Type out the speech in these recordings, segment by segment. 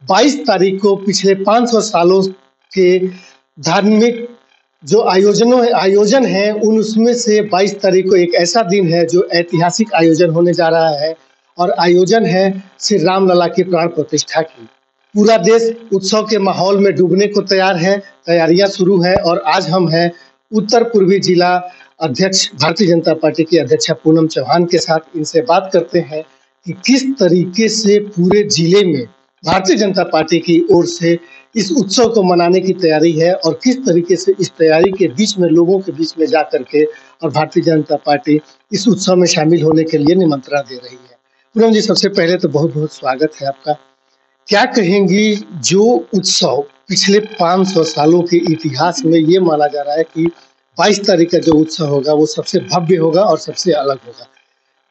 22 तारीख को पिछले 500 सालों के धार्मिक जो आयोजन है उन उसमें से 22 तारीख को एक ऐसा दिन है जो ऐतिहासिक आयोजन होने जा रहा है और आयोजन है श्री रामलला की प्राण प्रतिष्ठा की। पूरा देश उत्सव के माहौल में डूबने को तैयार है, तैयारियां शुरू है और आज हम हैं उत्तर पूर्वी जिला अध्यक्ष भारतीय जनता पार्टी की अध्यक्षा पूनम चौहान के साथ। इनसे बात करते हैं कि किस तरीके से पूरे जिले में भारतीय जनता पार्टी की ओर से इस उत्सव को मनाने की तैयारी है और किस तरीके से इस तैयारी के बीच में लोगों के बीच में जा करके और भारतीय जनता पार्टी इस उत्सव में शामिल होने के लिए निमंत्रण दे रही है। पूनम जी, सबसे पहले तो बहुत बहुत स्वागत है आपका। क्या कहेंगी, जो उत्सव पिछले 500 सालों के इतिहास में ये माना जा रहा है कि 22 तारीख का जो उत्सव होगा वो सबसे भव्य होगा और सबसे अलग होगा,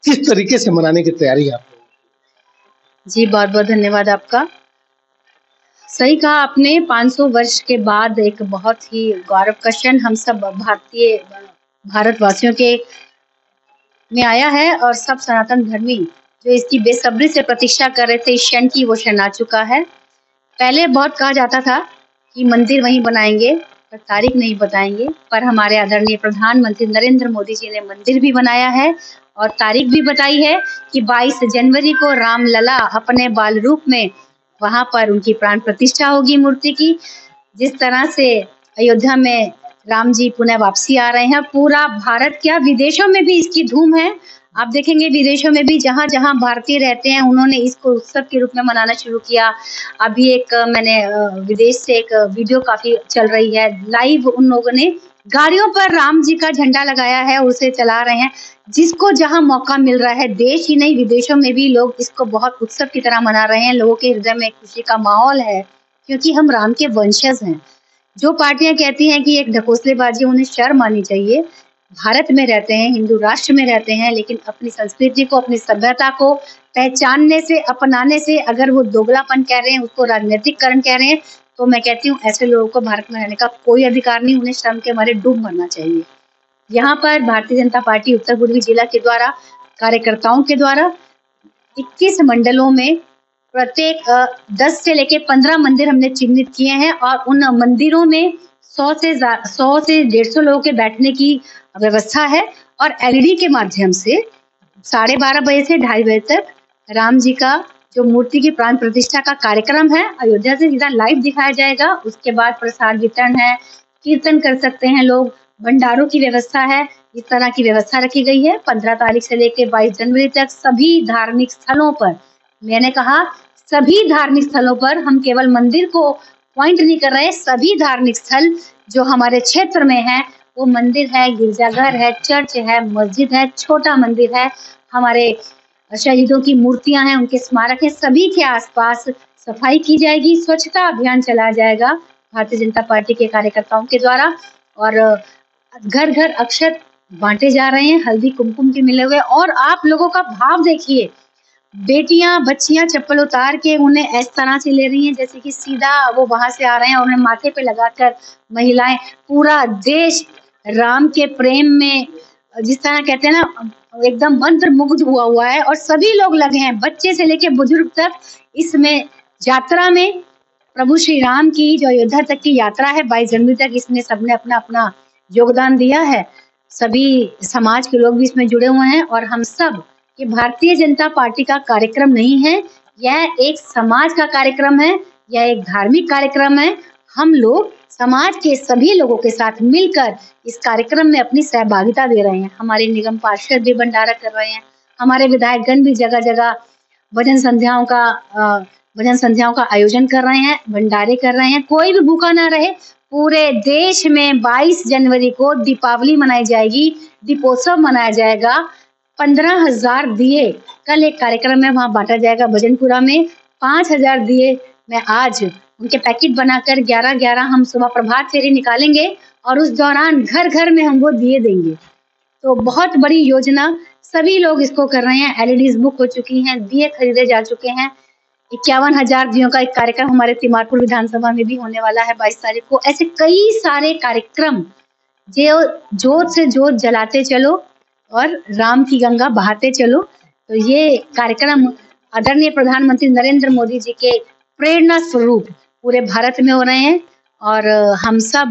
किस तरीके से मनाने की तैयारी है आपको? जी, बहुत बहुत धन्यवाद आपका। सही कहा आपने, 500 वर्ष के बाद एक बहुत ही गौरव का क्षण हम सब भारतवासियों के में आया है और सब सनातन धर्मी जो इसकी बेसब्री से प्रतीक्षा कर रहे थे इस क्षण की, वो क्षण आ चुका है। पहले बहुत कहा जाता था कि मंदिर वहीं बनाएंगे पर तारीख नहीं बताएंगे, पर हमारे आदरणीय प्रधानमंत्री नरेंद्र मोदी जी ने मंदिर भी बनाया है और तारीख भी बताई है कि 22 जनवरी को रामलला अपने बाल रूप में वहां पर उनकी प्राण प्रतिष्ठा होगी मूर्ति की। जिस तरह से अयोध्या में राम जी पुनः वापसी आ रहे हैं, पूरा भारत क्या विदेशों में भी इसकी धूम है। आप देखेंगे विदेशों में भी जहां जहां भारतीय रहते हैं उन्होंने इसको उत्सव के रूप में मनाना शुरू किया। अभी एक मैंने विदेश से एक वीडियो काफी चल रही है, लाइव उन लोगों ने गाड़ियों पर राम जी का झंडा लगाया है, उसे चला रहे हैं। जिसको जहां मौका मिल रहा है, देश ही नहीं विदेशों में भी लोग इसको बहुत उत्सव की तरह मना रहे हैं। लोगों के हृदय में खुशी का माहौल है क्योंकि हम राम के वंशज हैं। जो पार्टियां कहती हैं कि एक ढकोसलेबाजी, उन्हें शर्म आनी चाहिए। भारत में रहते हैं, हिंदू राष्ट्र में रहते हैं, लेकिन अपनी संस्कृति को, अपनी सभ्यता को पहचानने से, अपनाने से अगर वो दोगलापन कह रहे हैं, उसको राजनीतिकरण कह रहे हैं, तो मैं कहती हूँ ऐसे लोगों को भारत में रहने का कोई अधिकार नहीं। उन्हें शर्म के मारे डूब मरना चाहिए। यहाँ पर भारतीय जनता पार्टी उत्तर पूर्वी जिला के द्वारा, कार्यकर्ताओं के द्वारा 21 मंडलों में प्रत्येक 10 से लेके 15 मंदिर हमने चिन्हित किए हैं और उन मंदिरों में 100 से 150 लोगों के बैठने की व्यवस्था है और एलईडी के माध्यम से 12:30 बजे से 2:30 बजे तक राम जी का जो मूर्ति की प्राण प्रतिष्ठा का कार्यक्रम है अयोध्या से सीधा लाइव दिखाया जाएगा। उसके बाद प्रसाद वितरण है, कीर्तन कर सकते हैं लोग, भंडारों की व्यवस्था है, इस तरह की व्यवस्था रखी गई है। 15 तारीख से लेकर 22 जनवरी तक सभी धार्मिक स्थलों पर, मैंने कहा सभी धार्मिक स्थलों पर, हम केवल मंदिर को पॉइंट नहीं कर रहे, सभी धार्मिक स्थल जो हमारे क्षेत्र में है, वो मंदिर है, गिरजाघर है, चर्च है, मस्जिद है, छोटा मंदिर है, हमारे शहीदों की मूर्तियां हैं, उनके स्मारक है, सभी के आसपास सफाई की जाएगी, स्वच्छता अभियान चलाया जाएगा भारतीय जनता पार्टी के कार्यकर्ताओं के द्वारा। और घर घर अक्षत बांटे जा रहे हैं, हल्दी कुमकुम के मिले हुए। और आप लोगों का भाव देखिए, बेटियां बच्चियां चप्पल उतार के उन्हें इस तरह से ले रही हैं जैसे कि सीधा वो वहां से आ रहे हैं और उन्हें माथे पे लगाकर महिलाएं, पूरा देश राम के प्रेम में, जिस तरह कहते हैं ना, एकदम मंत्र मुग्ध हुआ है और सभी लोग लगे हैं, बच्चे से लेके बुजुर्ग तक इसमें यात्रा में। प्रभु श्री राम की जो अयोध्या तक की यात्रा है 22 जनवरी तक, इसमें सबने अपना अपना योगदान दिया है। सभी समाज के लोग भी इसमें जुड़े हुए हैं और हम सब, ये भारतीय जनता पार्टी का कार्यक्रम नहीं है, यह एक समाज का कार्यक्रम है, यह एक धार्मिक कार्यक्रम है। हम लोग समाज के सभी लोगों के साथ मिलकर इस कार्यक्रम में अपनी सहभागिता दे रहे हैं। हमारे निगम पार्षद भी भंडारा कर रहे हैं, हमारे विधायकगण भी जगह जगह भजन संध्याओं का आयोजन कर रहे हैं, भंडारे कर रहे हैं। कोई भी भूखा ना रहे। पूरे देश में 22 जनवरी को दीपावली मनाई जाएगी, दीपोत्सव मनाया जाएगा। 15,000 दिए कल एक कार्यक्रम में वहां बांटा जाएगा भजनपुरा में। 5,000 दिए मैं आज उनके पैकेट बनाकर 11-11 हम सुबह प्रभात फेरी निकालेंगे और उस दौरान घर घर में हम वो दिए देंगे। तो बहुत बड़ी योजना, सभी लोग इसको कर रहे हैं। एलईडीज बुक हो चुकी हैं, दिए खरीदे जा चुके हैं। 51,000 दियों का एक कार्यक्रम हमारे तिमारपुर विधानसभा में भी होने वाला है 22 तारीख को। ऐसे कई सारे कार्यक्रम, जो जोत से जोत जलाते चलो और राम की गंगा बहाते चलो। तो ये कार्यक्रम आदरणीय प्रधानमंत्री नरेंद्र मोदी जी के प्रेरणा स्वरूप पूरे भारत में हो रहे हैं। और हम सब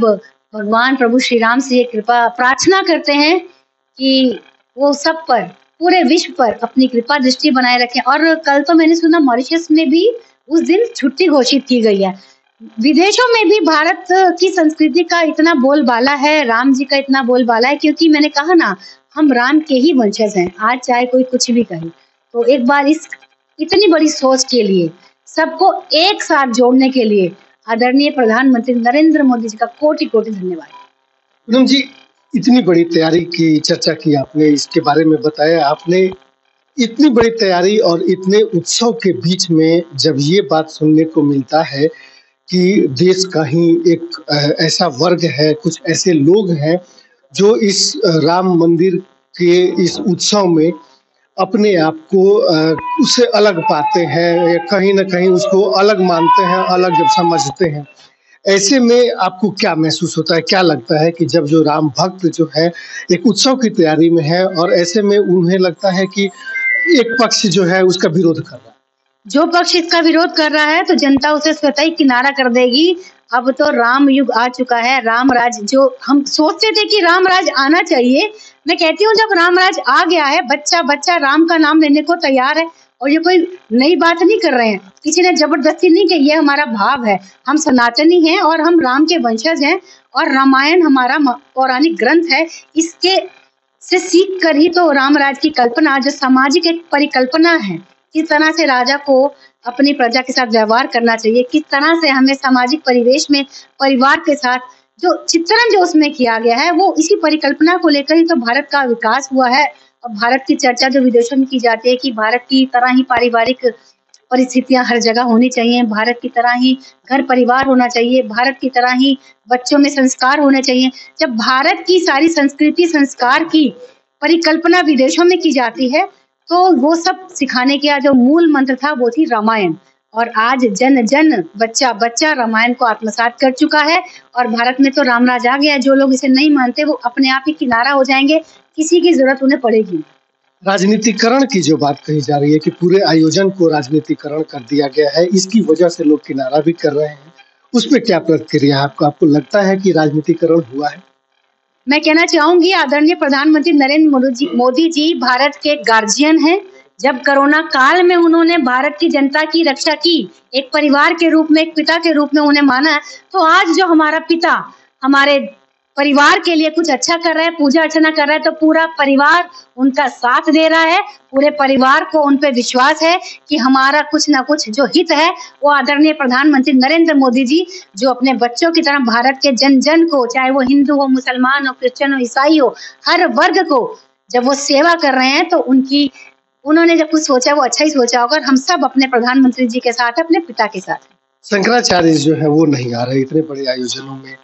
भगवान प्रभु श्री राम से ये कृपा प्रार्थना करते हैं कि वो सब पर, पूरे विश्व पर अपनी कृपा दृष्टि बनाए रखें। और कल तो मैंने सुना मॉरिशस में भी उस दिन छुट्टी घोषित की गई है। विदेशों में भी भारत की संस्कृति का इतना बोलबाला है, राम जी का इतना बोलबाला है, क्योंकि मैंने कहा ना, हम राम के ही वंशज हैं, आज चाहे कोई कुछ भी कहे। तो एक बार इस इतनी बड़ी सोच के लिए, सबको एक साथ जोड़ने के लिए आदरणीय प्रधानमंत्री नरेंद्र मोदी जी का कोटि कोटि धन्यवाद। पूनम जी, इतनी बड़ी तैयारी की चर्चा की आपने, इसके बारे में बताया आपने। इतनी बड़ी तैयारी और इतने उत्सव के बीच में जब ये बात सुनने को मिलता है कि देश का ही एक ऐसा वर्ग है, कुछ ऐसे लोग हैं जो इस राम मंदिर के इस उत्सव में अपने आप को उससे अलग पाते हैं, कहीं ना कहीं उसको अलग मानते हैं, अलग जब समझते हैं, ऐसे में आपको क्या महसूस होता है, क्या लगता है कि जब जो राम भक्त जो है एक उत्सव की तैयारी में है और ऐसे में उन्हें लगता है कि एक पक्ष जो है उसका विरोध कर रहा है? जो पक्ष इसका विरोध कर रहा है तो जनता उसे स्वतः ही किनारा कर देगी। अब तो राम युग आ चुका है, राम राज जो हम सोचते थे कि राम राज आना चाहिए, मैं कहती हूँ जब राम राज आ गया है, बच्चा बच्चा राम का नाम लेने को तैयार है। और ये कोई नई बात नहीं कर रहे हैं, किसी ने जबरदस्ती नहीं की, ये हमारा भाव है, हम सनातनी हैं और हम राम के वंशज हैं। और रामायण हमारा पौराणिक ग्रंथ है, इसके से सीख कर ही तो राम राज की कल्पना, जो सामाजिक एक परिकल्पना है, किस तरह से राजा को अपनी प्रजा के साथ व्यवहार करना चाहिए, किस तरह से हमें सामाजिक परिवेश में परिवार के साथ जो चित्रण जो उसमें किया गया है, वो इसी परिकल्पना को लेकर ही तो भारत का विकास हुआ है। और भारत की चर्चा जो विदेशों में की जाती है कि भारत की तरह ही पारिवारिक परिस्थितियां हर जगह होनी चाहिए, भारत की तरह ही घर परिवार होना चाहिए, भारत की तरह ही बच्चों में संस्कार होने चाहिए। जब भारत की सारी संस्कृति संस्कार की परिकल्पना विदेशों में की जाती है, तो वो सब सिखाने का जो मूल मंत्र था वो थी रामायण। और आज जन जन बच्चा बच्चा रामायण को आत्मसात कर चुका है और भारत में तो रामराज आ गया है। जो लोग इसे नहीं मानते वो अपने आप ही किनारा हो जाएंगे, किसी की जरूरत उन्हें पड़ेगी। राजनीतिकरण की जो बात कही जा रही है कि पूरे आयोजन को राजनीतिकरण कर दिया गया है, इसकी वजह से लोग किनारा भी कर रहे हैं, उस पर क्या प्रतिक्रिया है आपको? आपको लगता है कि राजनीतिकरण हुआ है? मैं कहना चाहूंगी आदरणीय प्रधानमंत्री नरेंद्र मोदी जी भारत के गार्जियन हैं। जब कोरोना काल में उन्होंने भारत की जनता की रक्षा की, एक परिवार के रूप में, एक पिता के रूप में उन्हें माना, तो आज जो हमारा पिता हमारे परिवार के लिए कुछ अच्छा कर रहा है, पूजा अर्चना कर रहा है, तो पूरा परिवार उनका साथ दे रहा है। पूरे परिवार को उन पे विश्वास है कि हमारा कुछ ना कुछ जो हित है वो आदरणीय प्रधानमंत्री नरेंद्र मोदी जी, जो अपने बच्चों की तरह भारत के जन जन को, चाहे वो हिंदू हो, मुसलमान हो, क्रिश्चियन हो, ईसाई हो, हर वर्ग को जब वो सेवा कर रहे हैं, तो उन्होंने जब कुछ सोचा वो अच्छा ही सोचा होगा। हम सब अपने प्रधानमंत्री जी के साथ, अपने पिता के साथ। शंकराचार्य जो है वो नहीं आ रहे इतने बड़े आयोजनों में,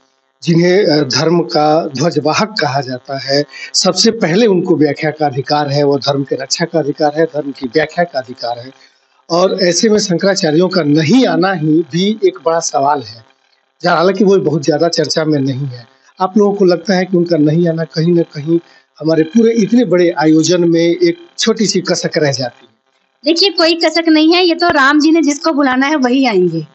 जिन्हें धर्म का ध्वजवाहक कहा जाता है। सबसे पहले उनको व्याख्या का अधिकार है, वो धर्म के रक्षा का अधिकार है, धर्म की व्याख्या का अधिकार है। और ऐसे में शंकराचार्यों का नहीं आना ही भी एक बड़ा सवाल है, हालांकि वो बहुत ज्यादा चर्चा में नहीं है। आप लोगों को लगता है कि उनका नहीं आना कहीं ना कहीं हमारे पूरे इतने बड़े आयोजन में एक छोटी सी कसक रह जाती है? देखिए, कोई कसक नहीं है, ये तो राम जी ने जिसको बुलाना है वही आएंगे।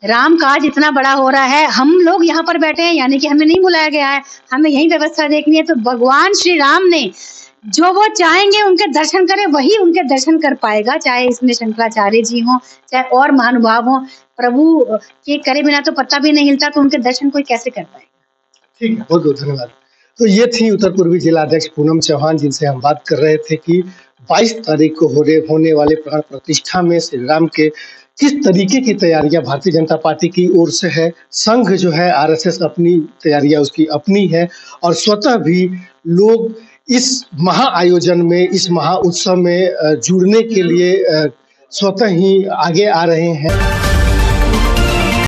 राम काज इतना बड़ा हो रहा है, हम लोग यहाँ पर बैठे हैं, यानी कि हमें नहीं बुलाया गया है, हमें यही व्यवस्था देखनी है। तो भगवान श्री राम ने जो वो चाहेंगे उनके दर्शन करे, वही उनके दर्शन कर पाएगा, चाहे इसमें शंकराचार्य जी हों, चाहे और महानुभाव हों। प्रभु के करे बिना तो पत्ता भी नहीं हिलता, तो उनके दर्शन कोई कैसे कर पाएगा? ठीक है, बहुत बहुत धन्यवाद। तो ये थी उत्तर पूर्वी जिला अध्यक्ष पूनम चौहान, जिनसे हम बात कर रहे थे कि 22 तारीख को होने वाले प्राण प्रतिष्ठा में श्री राम के किस तरीके की तैयारियां भारतीय जनता पार्टी की ओर से है। संघ जो है आरएसएस अपनी तैयारियां उसकी अपनी है, और स्वतः भी लोग इस महा आयोजन में, इस महा उत्सव में जुड़ने के लिए स्वतः ही आगे आ रहे हैं।